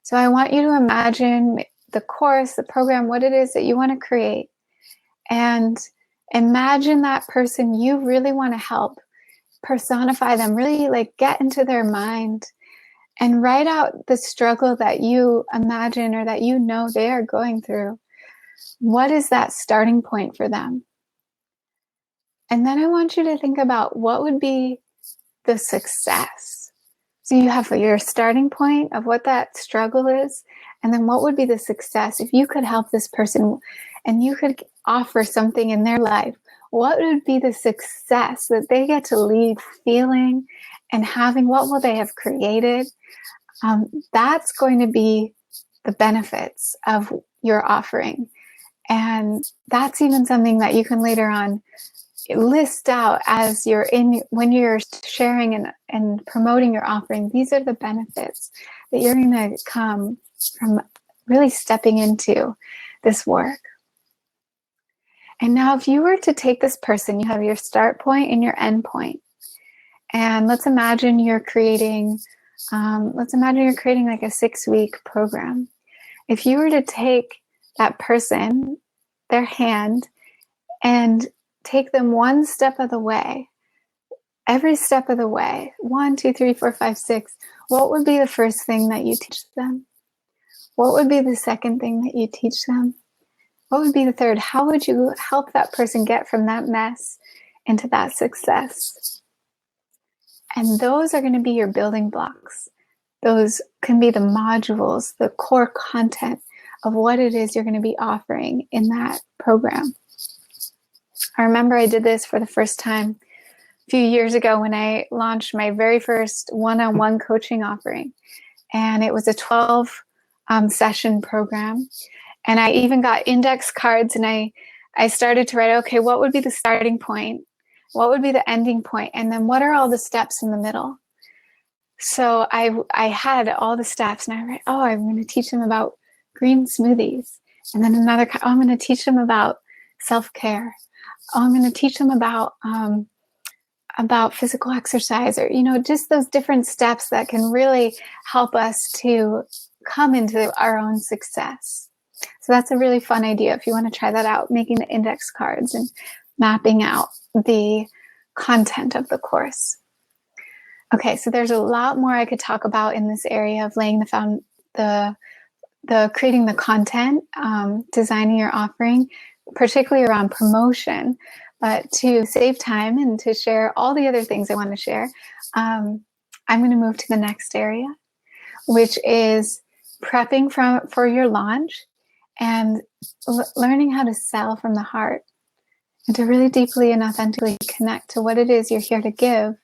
So I want you to imagine the course, the program, what it is that you want to create. And imagine that person you really want to help. Personify them, really like get into their mind and write out the struggle that you imagine or that you know they are going through. What is that starting point for them? And then I want you to think about what would be the success. So you have your starting point of what that struggle is, and then what would be the success if you could help this person and you could offer something in their life. What would be the success that they get to leave feeling and having? What will they have created? That's going to be the benefits of your offering. And that's even something that you can later on list out as when you're sharing and promoting your offering. These are the benefits that you're going to come from really stepping into this work. And now if you were to take this person, you have your start point and your end point. And let's imagine you're creating like a 6-week program. If you were to take that person, their hand, and take them one step of the way, every step of the way, 1, 2, 3, 4, 5, 6, what would be the first thing that you teach them? What would be the second thing that you teach them? What would be the third? How would you help that person get from that mess into that success? And those are going to be your building blocks. Those can be the modules, the core content of what it is you're going to be offering in that program. I remember I did this for the first time a few years ago when I launched my very first one-on-one coaching offering. And it was a 12 session program. And I even got index cards, and I started to write, okay, what would be the starting point? What would be the ending point? And then what are all the steps in the middle? So I had all the steps, and I write, I'm going to teach them about green smoothies. And then I'm going to teach them about self-care. I'm going to teach them about physical exercise, or, just those different steps that can really help us to come into our own success. So that's a really fun idea if you want to try that out, making the index cards and mapping out the content of the course. Okay, so there's a lot more I could talk about in this area of laying the creating the content, designing your offering, particularly around promotion. But to save time and to share all the other things I want to share, I'm going to move to the next area, which is prepping for your launch and learning how to sell from the heart and to really deeply and authentically connect to what it is you're here to give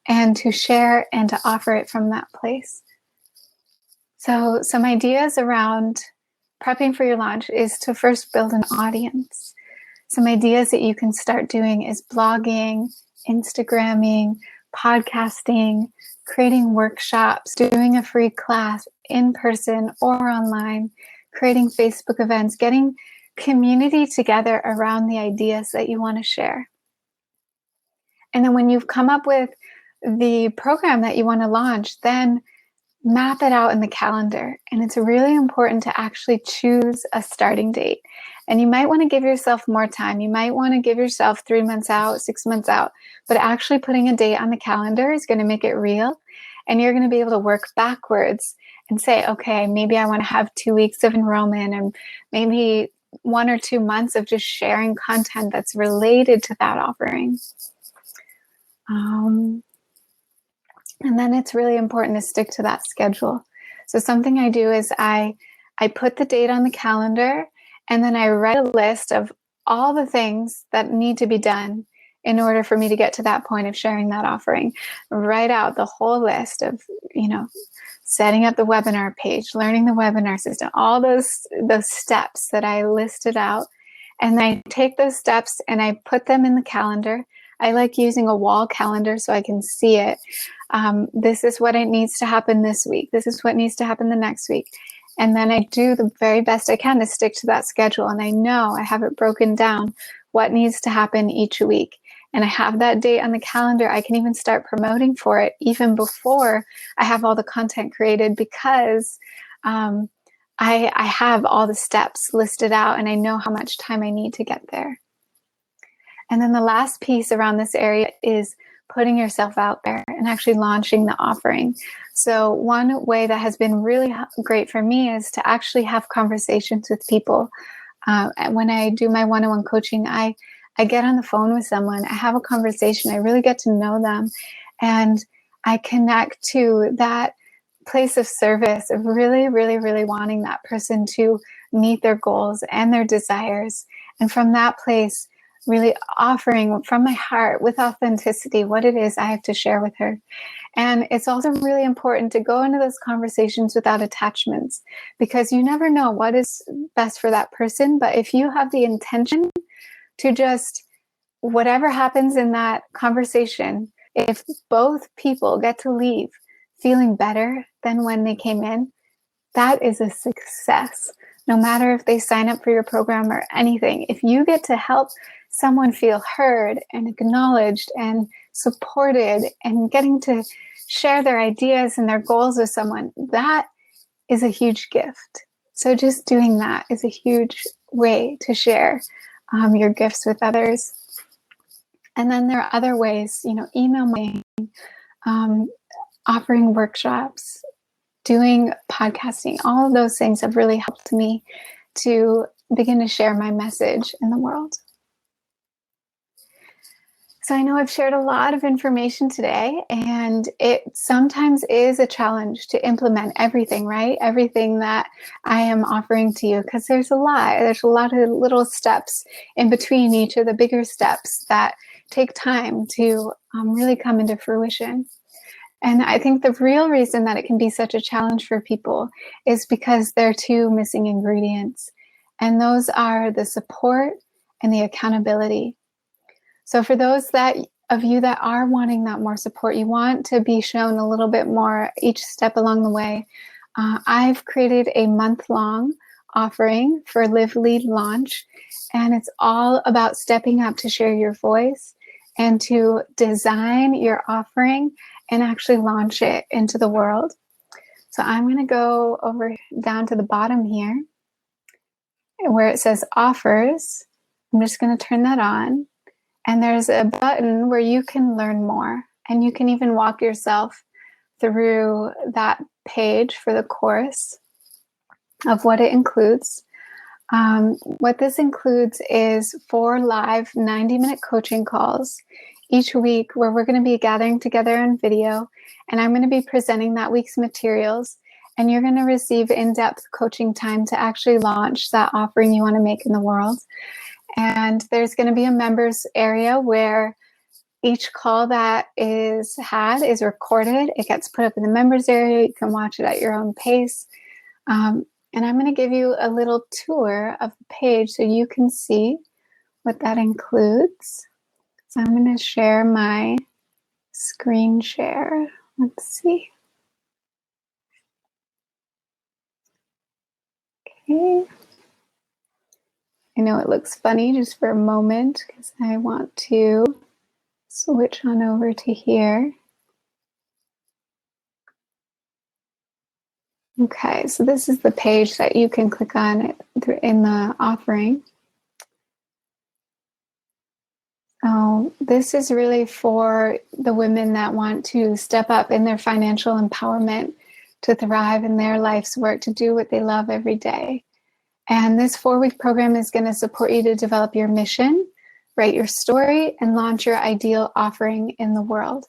and to share and to offer it from that place. So some ideas around prepping for your launch is to first build an audience. Some ideas that you can start doing is blogging, Instagramming, podcasting, creating workshops, doing a free class in person or online, creating Facebook events, getting community together around the ideas that you want to share. And then when you've come up with the program that you want to launch, then map it out in the calendar. And it's really important to actually choose a starting date. And you might want to give yourself more time. You might want to give yourself 3 months out, 6 months out, but actually putting a date on the calendar is going to make it real. And you're going to be able to work backwards and say, okay, maybe I want to have 2 weeks of enrollment and maybe 1 or 2 months of just sharing content that's related to that offering. And then it's really important to stick to that schedule. So something I do is I put the date on the calendar, and then I write a list of all the things that need to be done in order for me to get to that point of sharing that offering. Write out the whole list of, setting up the webinar page, learning the webinar system, all those steps that I listed out. And I take those steps and I put them in the calendar. I like using a wall calendar so I can see it. This is what it needs to happen this week. This is what needs to happen the next week. And then I do the very best I can to stick to that schedule. And I know I have it broken down what needs to happen each week. And I have that date on the calendar. I can even start promoting for it even before I have all the content created, because I have all the steps listed out and I know how much time I need to get there. And then the last piece around this area is putting yourself out there and actually launching the offering. So one way that has been really great for me is to actually have conversations with people. When I do my one-on-one coaching, I get on the phone with someone, I have a conversation, I really get to know them, and I connect to that place of service of really, really, really wanting that person to meet their goals and their desires. And from that place, really offering from my heart with authenticity what it is I have to share with her. And it's also really important to go into those conversations without attachments, because you never know what is best for that person. But if you have the intention to just, whatever happens in that conversation, if both people get to leave feeling better than when they came in, that is a success. No matter if they sign up for your program or anything, if you get to help someone feel heard and acknowledged and supported and getting to share their ideas and their goals with someone, that is a huge gift. So just doing that is a huge way to share your gifts with others. And then there are other ways, email marketing, offering workshops, doing podcasting. All of those things have really helped me to begin to share my message in the world. So I know I've shared a lot of information today, and it sometimes is a challenge to implement everything, right? Everything that I am offering to you, because there's a lot. There's a lot of little steps in between each of the bigger steps that take time to really come into fruition. And I think the real reason that it can be such a challenge for people is because there are two missing ingredients, and those are the support and the accountability. So for those of you that are wanting that more support, you want to be shown a little bit more each step along the way, I've created a month-long offering for Live, Lead, Launch, and it's all about stepping up to share your voice and to design your offering and actually launch it into the world. So I'm going to go down to the bottom here where it says offers. I'm just going to turn that on. And there's a button where you can learn more, and you can even walk yourself through that page for the course of what it includes. What this includes is 4 live 90-minute coaching calls each week where we're going to be gathering together on video, and I'm going to be presenting that week's materials, and you're going to receive in-depth coaching time to actually launch that offering you want to make in the world. And there's going to be a members area where each call that is had is recorded. It gets put up in the members area. You can watch it at your own pace. And I'm going to give you a little tour of the page so you can see what that includes. So I'm going to share my screen share. Let's see. Okay. I know it looks funny just for a moment because I want to switch on over to here. Okay, so this is the page that you can click on in the offering. So this is really for the women that want to step up in their financial empowerment, to thrive in their life's work, to do what they love every day. And this 4-week program is going to support you to develop your mission, write your story, and launch your ideal offering in the world.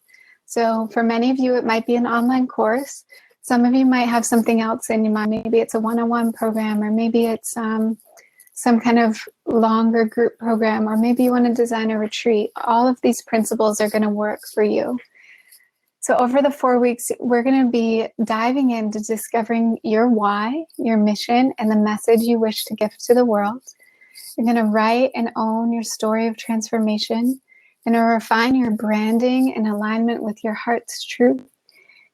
So for many of you, it might be an online course. Some of you might have something else in your mind. Maybe it's a one-on-one program, or maybe it's some kind of longer group program, or maybe you want to design a retreat. All of these principles are going to work for you. So over the 4 weeks, we're going to be diving into discovering your why, your mission, and the message you wish to give to the world. You're going to write and own your story of transformation. Going to refine your branding in alignment with your heart's truth.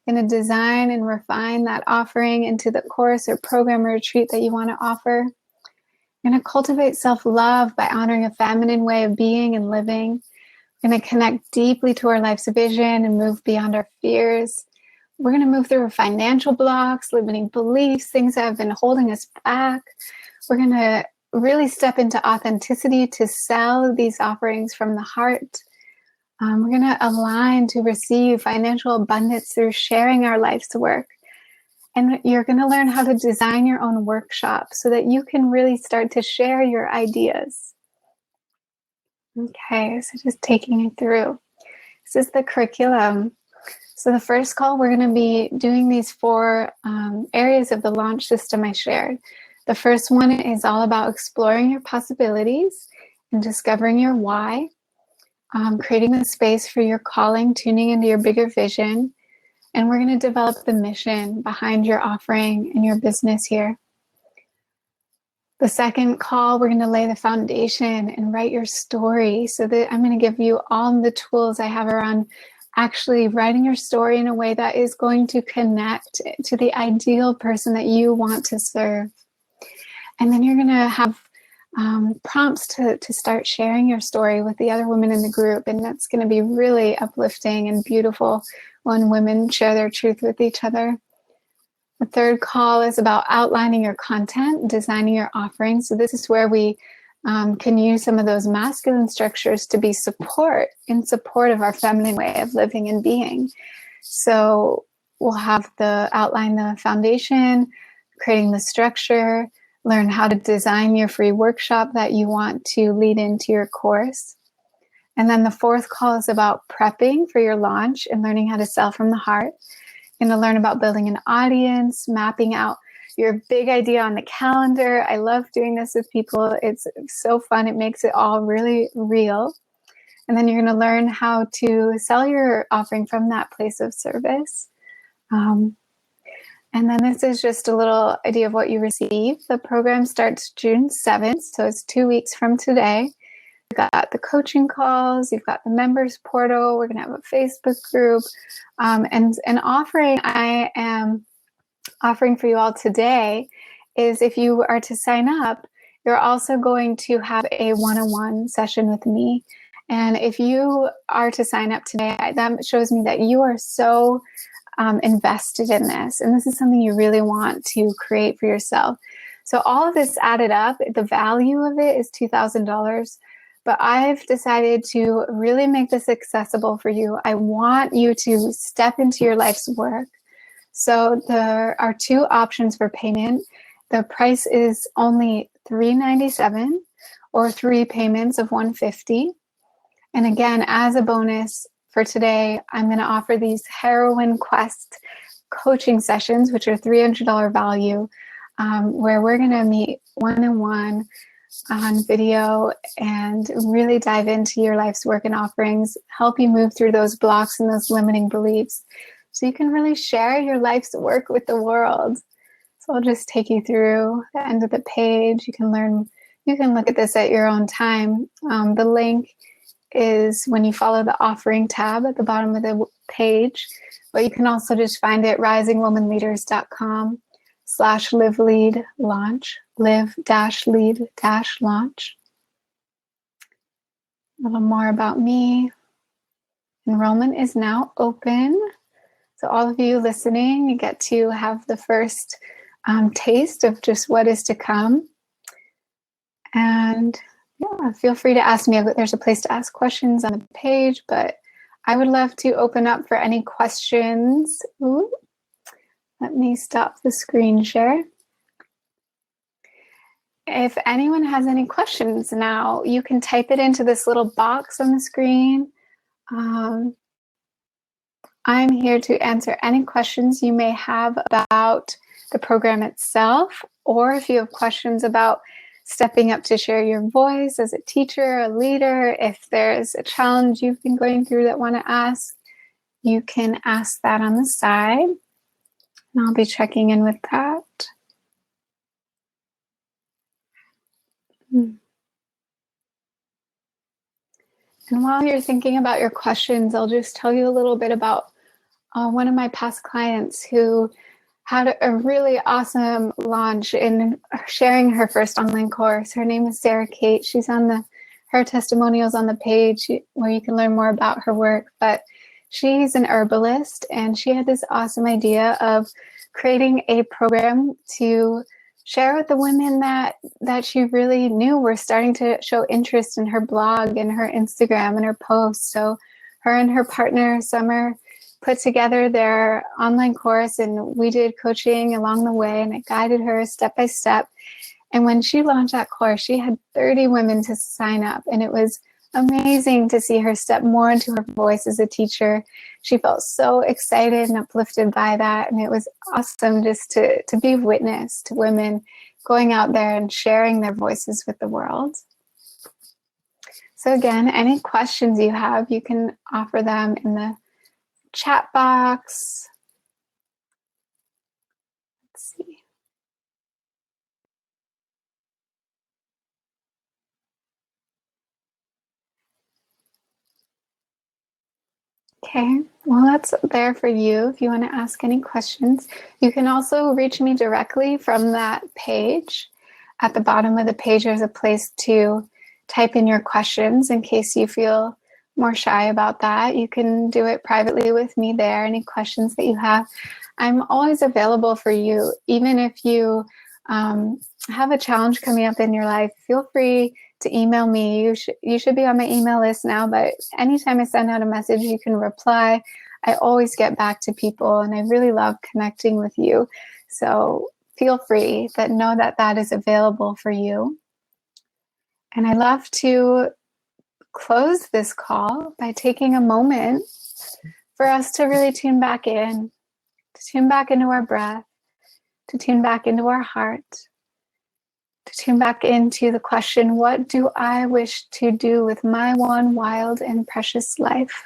Going to design and refine that offering into the course or program or retreat that you want to offer. Going to cultivate self-love by honoring a feminine way of being and living. Going to connect deeply to our life's vision and move beyond our fears. We're going to move through our financial blocks, limiting beliefs, things that have been holding us back. We're going to really step into authenticity to sell these offerings from the heart. We're going to align to receive financial abundance through sharing our life's work. And you're going to learn how to design your own workshop so that you can really start to share your ideas. Okay, so just taking you through. This is the curriculum. So the first call, we're going to be doing these 4 areas of the launch system I shared. The first one is all about exploring your possibilities and discovering your why, creating the space for your calling, tuning into your bigger vision, and we're going to develop the mission behind your offering and your business here. The second call, we're going to lay the foundation and write your story. So that I'm going to give you all the tools I have around actually writing your story in a way that is going to connect to the ideal person that you want to serve. And then you're going to have prompts to start sharing your story with the other women in the group. And that's going to be really uplifting and beautiful when women share their truth with each other. The third call is about outlining your content, designing your offering. So this is where we can use some of those masculine structures to be in support of our feminine way of living and being. So we'll have outline the foundation, creating the structure, learn how to design your free workshop that you want to lead into your course. And then the fourth call is about prepping for your launch and learning how to sell from the heart. You're going to learn about building an audience, mapping out your big idea on the calendar. I love doing this with people. It's so fun. It makes it all really real. And then you're going to learn how to sell your offering from that place of service. And then this is just a little idea of what you receive. The program starts June 7th, so it's 2 weeks from today. You've got the coaching calls, you've got the members portal, we're going to have a Facebook group. And an offering I am offering for you all today is if you are to sign up, you're also going to have a one-on-one session with me. And if you are to sign up today, that shows me that you are so invested in this. And this is something you really want to create for yourself. So all of this added up, the value of it is $2,000. But I've decided to really make this accessible for you. I want you to step into your life's work. So there are 2 options for payment. The price is only $397 or 3 payments of $150. And again, as a bonus for today, I'm going to offer these Heroine Quest coaching sessions, which are $300 value, where we're going to meet one-on-one on video and really dive into your life's work and offerings, help you move through those blocks and those limiting beliefs so you can really share your life's work with the world. So I'll just take you through the end of the page. You can look at this at your own time. The link is when you follow the offering tab at the bottom of the page, but you can also just find it risingwomanleaders.com/live-lead-launch, live-lead-launch. A little more about me. Enrollment is now open. So all of you listening, you get to have the first taste of just what is to come. And yeah, feel free to ask me. There's a place to ask questions on the page, but I would love to open up for any questions. Ooh, let me stop the screen share. If anyone has any questions now, you can type it into this little box on the screen. I'm here to answer any questions you may have about the program itself, or if you have questions about stepping up to share your voice as a teacher, a leader. If there's a challenge you've been going through that want to ask, you can ask that on the side. And I'll be checking in with that. And while you're thinking about your questions, I'll just tell you a little bit about one of my past clients who had a really awesome launch in sharing her first online course. Her name is Sarah Kate. She's on her testimonials on the page where you can learn more about her work. But she's an herbalist, and she had this awesome idea of creating a program to share with the women that she really knew were starting to show interest in her blog and her Instagram and her posts. So her and her partner, Summer, put together their online course, and we did coaching along the way, and I guided her step by step. And when she launched that course, she had 30 women to sign up, and it was amazing to see her step more into her voice as a teacher. She felt so excited and uplifted by that, and it was awesome just to be witness to women going out there and sharing their voices with the world. So again, any questions you have, you can offer them in the chat box. Let's see. Okay, well, that's there for you if you want to ask any questions. You can also reach me directly from that page. At the bottom of the page, there's a place to type in your questions in case you feel more shy about that. You can do it privately with me there, any questions that you have. I'm always available for you, even if you have a challenge coming up in your life. Feel free to email me. You should be on my email list now, but anytime I send out a message, you can reply. I always get back to people, and I really love connecting with you. So feel free, but know that that is available for you. And I love to close this call by taking a moment for us to really tune back in, to tune back into our breath, to tune back into our heart, to tune back into the question, what do I wish to do with my one wild and precious life?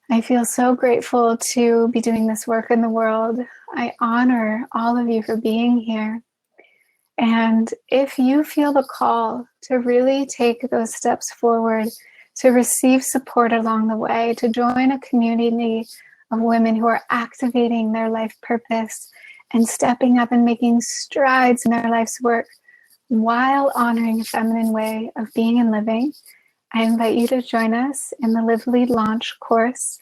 I feel so grateful to be doing this work in the world. I honor all of you for being here. And if you feel the call to really take those steps forward, to receive support along the way, to join a community of women who are activating their life purpose and stepping up and making strides in their life's work while honoring a feminine way of being and living, I invite you to join us in the Live, Lead, Launch course.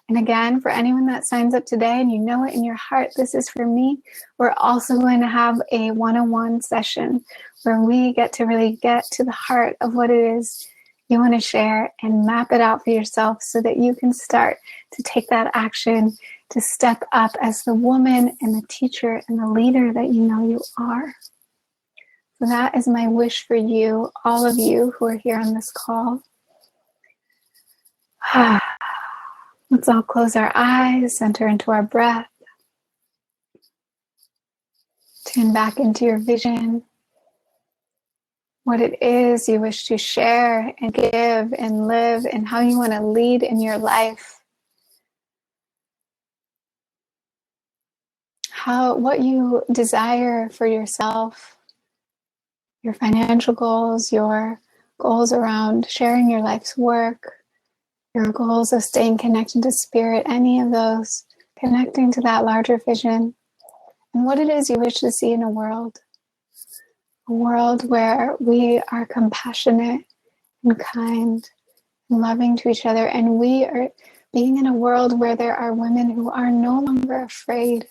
And again, for anyone that signs up today and you know it in your heart, this is for me, we're also going to have a one-on-one session where we get to really get to the heart of what it is you want to share and map it out for yourself so that you can start to take that action to step up as the woman and the teacher and the leader that you know you are. So that is my wish for you, all of you who are here on this call. Let's all close our eyes, center into our breath, tune back into your vision, what it is you wish to share and give and live, and how you want to lead in your life. What you desire for yourself, your financial goals, your goals around sharing your life's work, your goals of staying connected to spirit, any of those, connecting to that larger vision, and what it is you wish to see in a world where we are compassionate and kind and loving to each other, and we are being in a world where there are women who are no longer afraid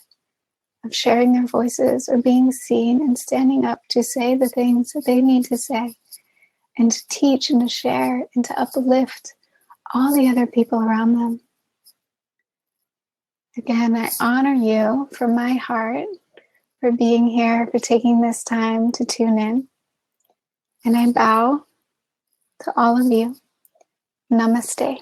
of sharing their voices or being seen and standing up to say the things that they need to say and to teach and to share and to uplift all the other people around them. Again, I honor you from my heart for being here, for taking this time to tune in. And I bow to all of you. Namaste.